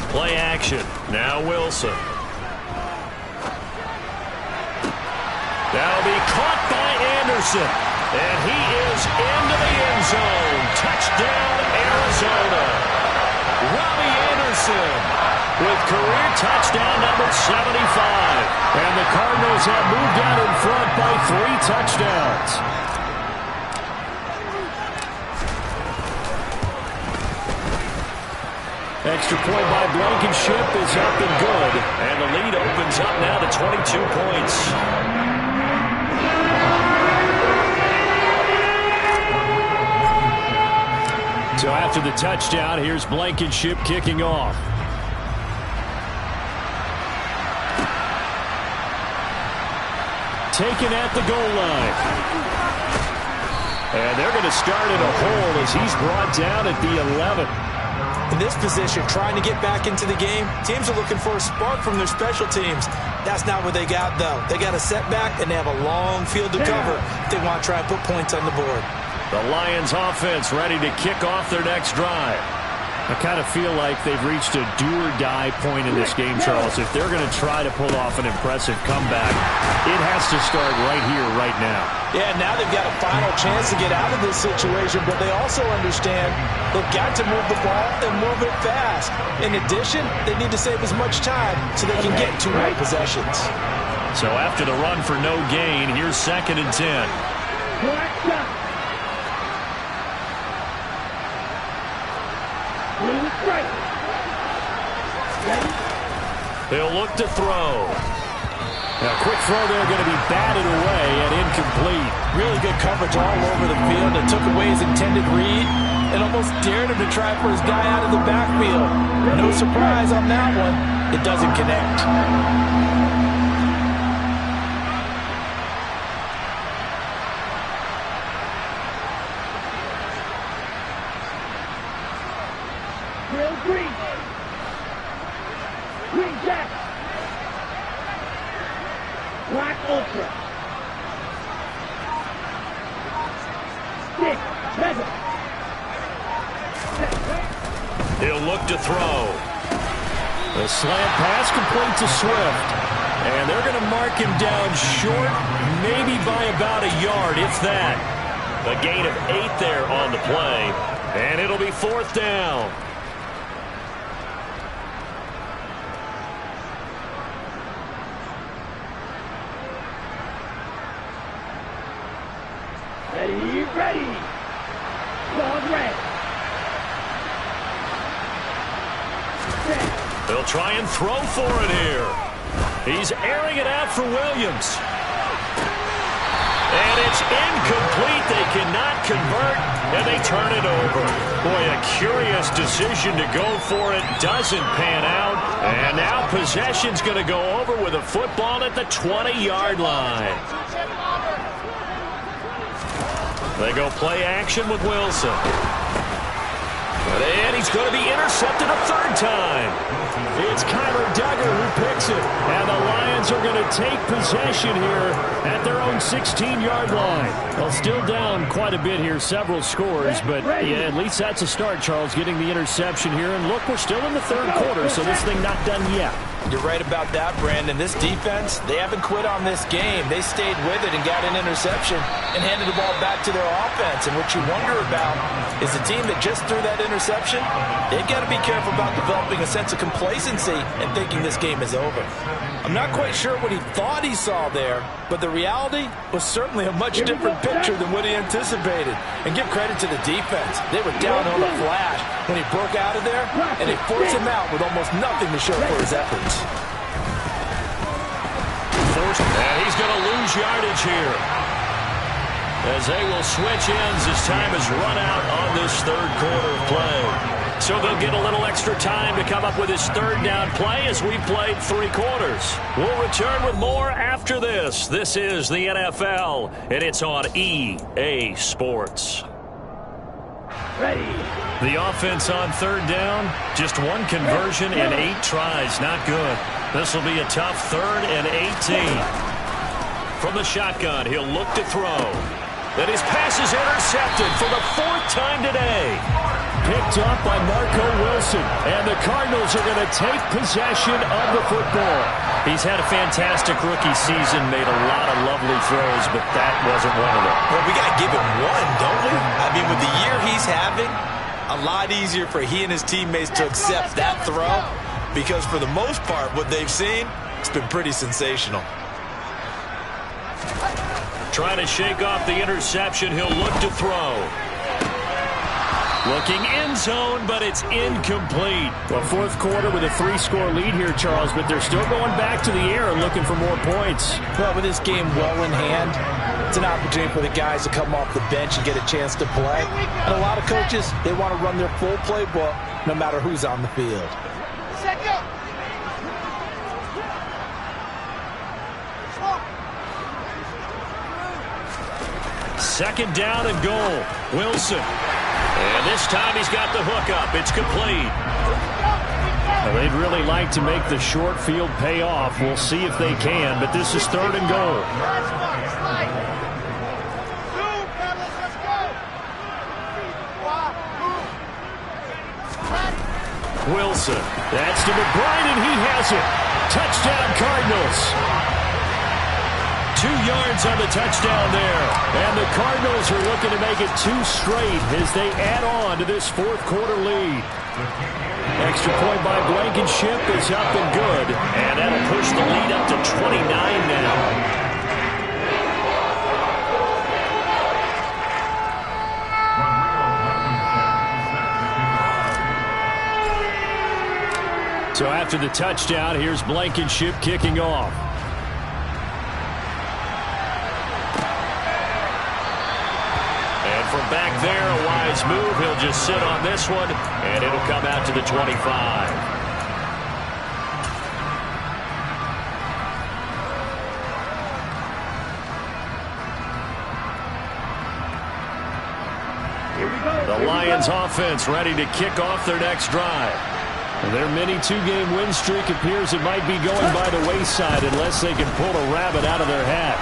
Play action. Now Wilson. That'll be caught by Anderson. And he is into the end zone. Touchdown, Arizona. Robbie Anderson with career touchdown number 75. And the Cardinals have moved out in front by 3 touchdowns. Extra point by Blankenship is up and good. And the lead opens up now to 22 points. So after the touchdown, here's Blankenship kicking off. Taken at the goal line. And they're going to start in a hole as he's brought down at the 11. In this position, trying to get back into the game, teams are looking for a spark from their special teams. That's not what they got, though. They got a setback, and they have a long field to cover if they want to try and put points on the board. The Lions offense ready to kick off their next drive. I kind of feel like they've reached a do-or-die point in this game, Charles. If they're going to try to pull off an impressive comeback, it has to start right here, right now. Yeah, now they've got a final chance to get out of this situation, but they also understand they've got to move the ball and move it fast. In addition, they need to save as much time so they can get 2 more possessions. So after the run for no gain, here's 2nd and 10. He'll look to throw. Now, quick throw there going to be batted away and incomplete. Really good coverage all over the field. It took away his intended read and almost dared him to try for his guy out of the backfield. No surprise on that one. It doesn't connect. Green Jack. Black Ultra. Stick. Feather. He'll look to throw. The slant pass complete to Swift. And they're going to mark him down short, maybe by about a yard, if that. A gain of 8 there on the play. And it'll be 4th down. Ready. Ball red. They'll try and throw for it here. He's airing it out for Williams. And it's incomplete. They cannot convert, and they turn it over. Boy, a curious decision to go for it. Doesn't pan out. And now possession's going to go over with a football at the 20-yard line. They go play action with Wilson. And he's going to be intercepted a 3rd time. It's Kyler Duggar who picks it. And the Lions are going to take possession here at their own 16-yard line. Well, still down quite a bit here, several scores. But, yeah, at least that's a start, Charles, getting the interception here. And, look, we're still in the 3rd quarter, so this thing not done yet. You're right about that, Brandon. This defense, they haven't quit on this game. They stayed with it and got an interception and handed the ball back to their offense. And what you wonder about is the team that just threw that interception, they've got to be careful about developing a sense of complacency and thinking this game is over. I'm not quite sure what he thought he saw there, but the reality was certainly a much different picture than what he anticipated. And give credit to the defense. They were down on the flash when he broke out of there, and they forced him out with almost nothing to show for his efforts. And he's going to lose yardage here, as they will switch ends as time has run out on this 3rd quarter of play. So they'll get a little extra time to come up with his 3rd down play as we played 3 quarters. We'll return with more after this. This is the NFL, and it's on EA Sports. Ready. The offense on 3rd down, just 1 conversion and 8 tries. Not good. This will be a tough 3rd and 18. From the shotgun, he'll look to throw. Then his pass is intercepted for the 4th time today. Picked up by Marco Wilson. And the Cardinals are going to take possession of the football. He's had a fantastic rookie season, made a lot of lovely throws, but that wasn't one of them. Well, we got to give him one, don't we? I mean, with the year he's having, a lot easier for he and his teammates to accept that throw, because for the most part, what they've seen, it's been pretty sensational. Trying to shake off the interception. He'll look to throw. Looking end zone, but it's incomplete. Well, fourth quarter with a 3-score lead here, Charles, but they're still going back to the air and looking for more points. Well, with this game well in hand, it's an opportunity for the guys to come off the bench and get a chance to play. And a lot of coaches, they want to run their full playbook no matter who's on the field. Second down and goal. Wilson. And this time he's got the hook up. It's complete. Well, they'd really like to make the short field pay off. We'll see if they can, but this is third and goal. Wilson. That's to McBride, and he has it. Touchdown, Cardinals. 2 yards on the touchdown there. And the Cardinals are looking to make it 2 straight as they add on to this fourth quarter lead. Extra point by Blankenship is up and good. And that'll push the lead up to 29 now. So after the touchdown, here's Blankenship kicking off. And from back there, a wise move. He'll just sit on this one, and it'll come out to the 25. The Lions offense ready to kick off their next drive. Their mini 2-game win streak appears it might be going by the wayside unless they can pull a rabbit out of their hat.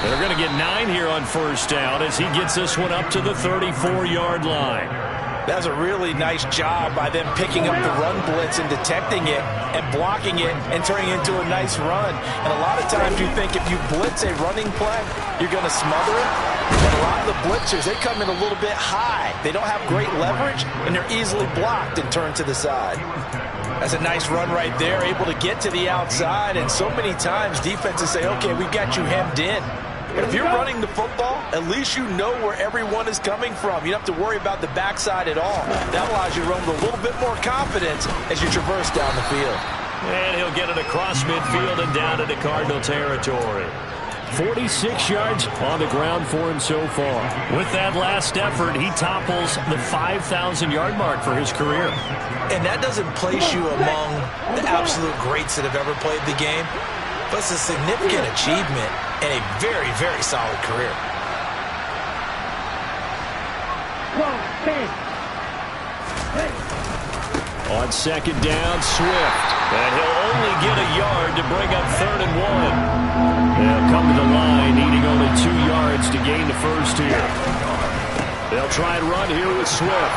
They're going to get 9 here on first down as he gets this one up to the 34-yard line. That's a really nice job by them picking up the run blitz and detecting it and blocking it and turning it into a nice run. And a lot of times you think if you blitz a running play, you're going to smother it. And a lot of the blitzers, they come in a little bit high. They don't have great leverage, and they're easily blocked and turned to the side. That's a nice run right there, able to get to the outside. And so many times defenses say, okay, we've got you hemmed in. But if you're running the football, at least you know where everyone is coming from. You don't have to worry about the backside at all. That allows you to run with a little bit more confidence as you traverse down the field. And he'll get it across midfield and down into Cardinal territory. 46 yards on the ground for him so far. With that last effort, he topples the 5,000-yard mark for his career. And that doesn't place you among the absolute greats that have ever played the game, but it's a significant achievement and a very, very solid career. On second down, Swift. And he'll only get a yard to bring up 3rd and 1. They'll come to the line, needing only 2 yards to gain the first here. They'll try and run here with Swift.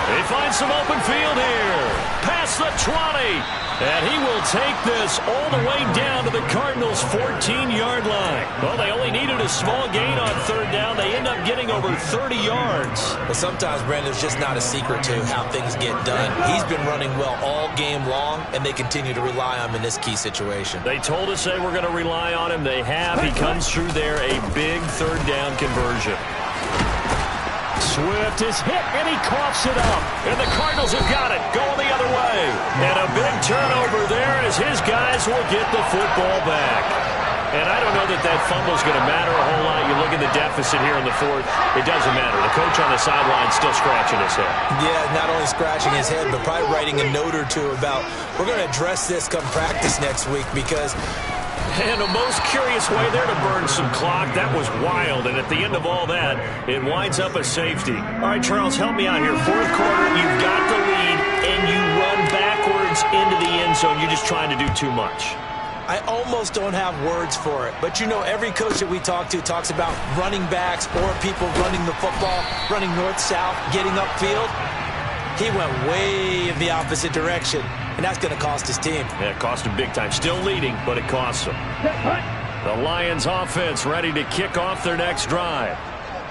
They find some open field here. Past the 20. And he will take this all the way down to the Cardinals' 14-yard line. Well, they only needed a small gain on 3rd down. They end up getting over 30 yards. Well, sometimes, Brandon, it's just not a secret to how things get done. He's been running well all game long, and they continue to rely on him in this key situation. They told us they were going to rely on him. They have. He comes through there, a big 3rd down conversion. Swift is hit, and he coughs it up. And the Cardinals have got it, going the other way. And a big turnover there as his guys will get the football back. And I don't know that that fumble's going to matter a whole lot. You look at the deficit here in the 4th. It doesn't matter. The coach on the sideline still scratching his head. Yeah, not only scratching his head, but probably writing a note or two about, we're going to address this come practice next week because... And a most curious way there to burn some clock. That was wild. And at the end of all that, it winds up a safety. All right, Charles, help me out here. 4th quarter, you've got the lead, and you run backwards into the end zone. You're just trying to do too much. I almost don't have words for it. But, you know, every coach that we talk to talks about running backs or people running the football, running north-south, getting upfield. He went way in the opposite direction, and that's going to cost his team. Yeah, it cost him big time. Still leading, but it costs him. The Lions offense ready to kick off their next drive.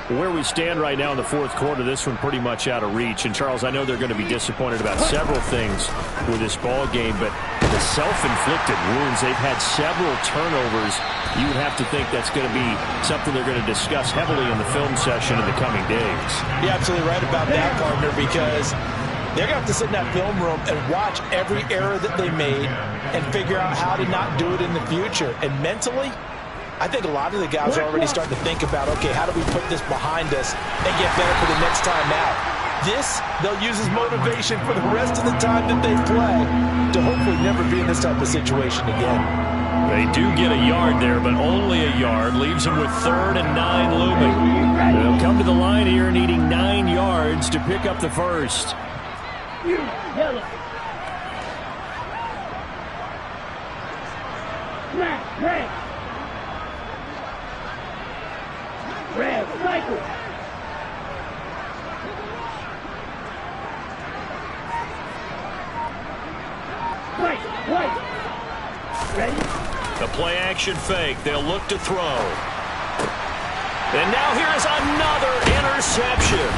Where we stand right now in the 4th quarter, this one pretty much out of reach. And, Charles, I know they're going to be disappointed about several things with this ball game, but the self-inflicted wounds. They've had several turnovers. You would have to think that's going to be something they're going to discuss heavily in the film session in the coming days. You're absolutely right about that, partner, because they're going to have to sit in that film room and watch every error that they made and figure out how to not do it in the future. And mentally, I think a lot of the guys are already starting to think about, okay, how do we put this behind us and get better for the next time out? This, they'll use as motivation for the rest of the time that they play to hopefully never be in this type of situation again. They do get a yard there, but only a yard. Leaves them with 3rd and 9 looming. They'll come to the line here needing 9 yards to pick up the first. You, yellow. Black, red. Red, cycle. White, white. Ready? The play action fake. They'll look to throw. And now here is another interception.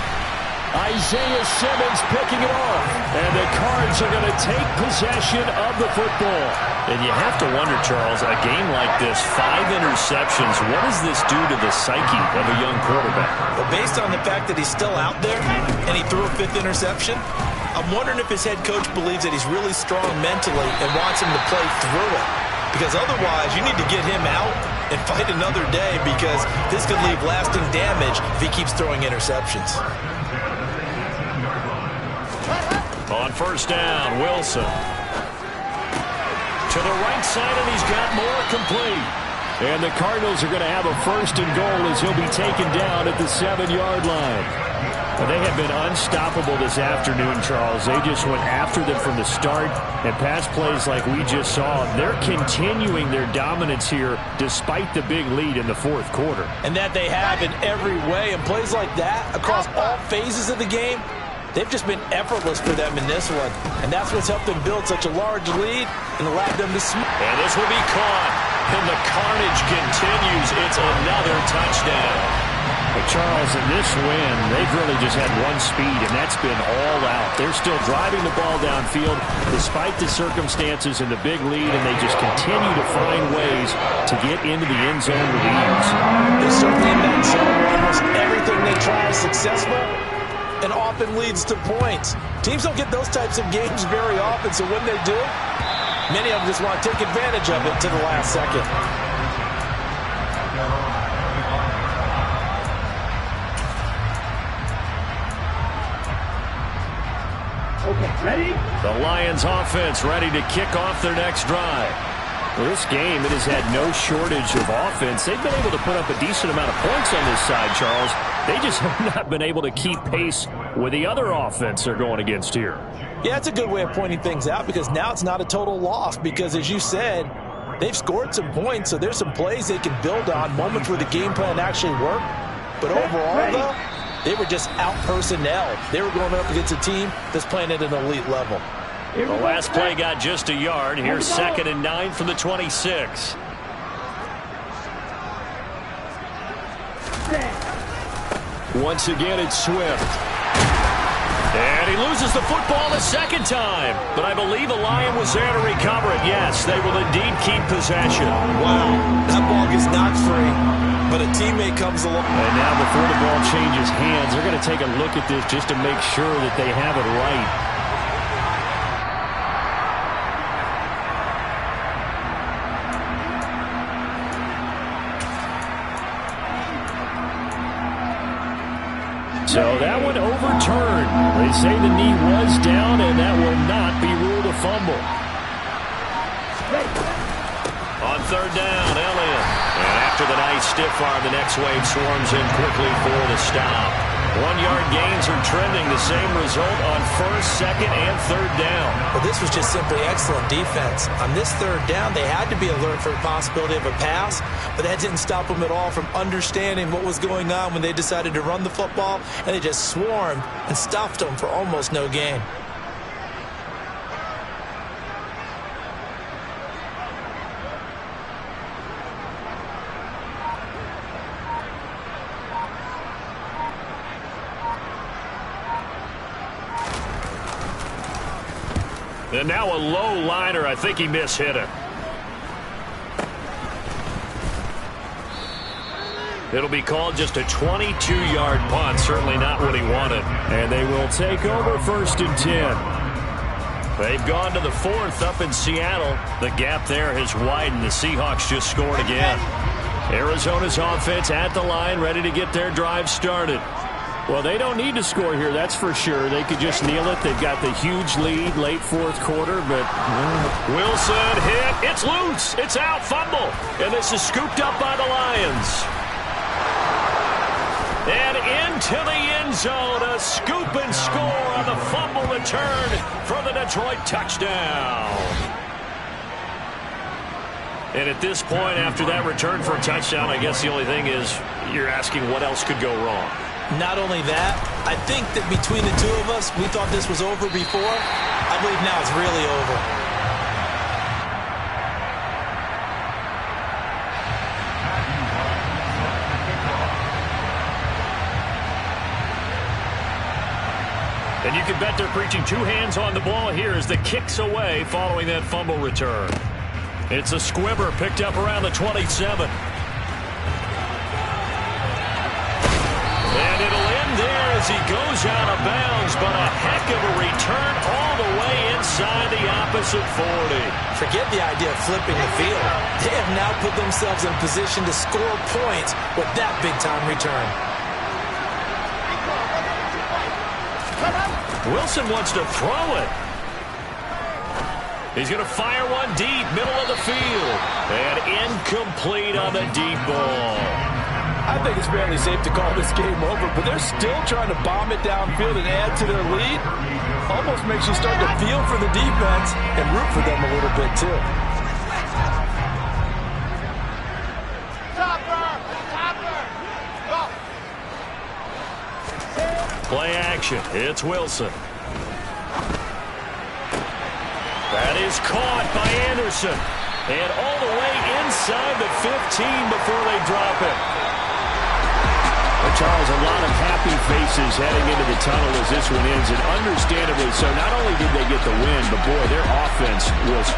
Isaiah Simmons picking it off. And the Cards are going to take possession of the football. And you have to wonder, Charles, a game like this, 5 interceptions, what does this do to the psyche of a young quarterback? Well, based on the fact that he's still out there and he threw a 5th interception, I'm wondering if his head coach believes that he's really strong mentally and wants him to play through it. Because otherwise, you need to get him out and fight another day, because this could leave lasting damage if he keeps throwing interceptions. On first down, Wilson. To the right side, and he's got more complete. And the Cardinals are going to have a 1st and goal as he'll be taken down at the 7-yard line. Well, they have been unstoppable this afternoon, Charles. They just went after them from the start, and pass plays like we just saw. They're continuing their dominance here despite the big lead in the 4th quarter. And that they have in every way. And plays like that across all phases of the game, they've just been effortless for them in this one. And that's what's helped them build such a large lead and allowed them to And this will be caught. And the carnage continues. It's another touchdown. But Charles, in this win, they've really just had one speed, and that's been all out. They're still driving the ball downfield despite the circumstances and the big lead, and they just continue to find ways to get into the end zone with ease. They certainly in that zone. Almost everything they try is successful and often leads to points. Teams don't get those types of games very often, so when they do, many of them just want to take advantage of it to the last second. Okay, ready? The Lions offense ready to kick off their next drive. Well, this game, it has had no shortage of offense. They've been able to put up a decent amount of points on this side, Charles. They just have not been able to keep pace with the other offense they're going against here. Yeah, it's a good way of pointing things out, because now it's not a total loss, because as you said, they've scored some points, so there's some plays they can build on, moments where the game plan actually worked. But overall, though, they were just out personnel. They were going up against a team that's playing at an elite level. The last play got just a yard. Here's 2nd and 9 from the 26. Once again, it's Swift. And he loses the football a second time. But I believe a Lion was there to recover it. Yes, they will indeed keep possession. Wow, that ball gets knocked free, but a teammate comes along. And now before the ball changes hands, they're going to take a look at this just to make sure that they have it right. So that one overturned. They say the knee was down, and that will not be ruled a fumble. On 3rd down, Elliott. And after the nice stiff arm, the next wave swarms in quickly for the stop. 1-yard gains are trending. The same result on 1st, 2nd, and 3rd down. Well, this was just simply excellent defense. On this 3rd down, they had to be alert for the possibility of a pass, but that didn't stop them at all from understanding what was going on when they decided to run the football, and they just swarmed and stuffed them for almost no gain. And now a low liner. I think he mishit it. It'll be called just a 22-yard punt. Certainly not what he wanted. And they will take over 1st and 10. They've gone to the 4th up in Seattle. The gap there has widened. The Seahawks just scored again. Arizona's offense at the line, ready to get their drive started. Well, they don't need to score here, that's for sure. They could just kneel it. They've got the huge lead late 4th quarter, but Wilson hit. It's loose. It's out. Fumble. And this is scooped up by the Lions. And into the end zone, a scoop and score on the fumble return for the Detroit touchdown. And at this point, after that return for a touchdown, I guess the only thing is you're asking what else could go wrong. Not only that, I think that between the two of us, we thought this was over before. I believe now it's really over. And you can bet they're preaching 2 hands on the ball here as the kick's away following that fumble return. It's a squibber picked up around the 27. And it'll end there as he goes out of bounds, but a heck of a return all the way inside the opposite 40. Forget the idea of flipping the field. They have now put themselves in a position to score points with that big-time return. Wilson wants to throw it. He's going to fire one deep, middle of the field. And incomplete on the deep ball. I think it's fairly safe to call this game over, but they're still trying to bomb it downfield and add to their lead. Almost makes you start to feel for the defense and root for them a little bit, too. Play action. It's Wilson. That is caught by Anderson. And all the way inside the 15 before they drop it. Well, Charles, a lot of happy faces heading into the tunnel as this one ends. And understandably so, not only did they get the win, but boy, their offense was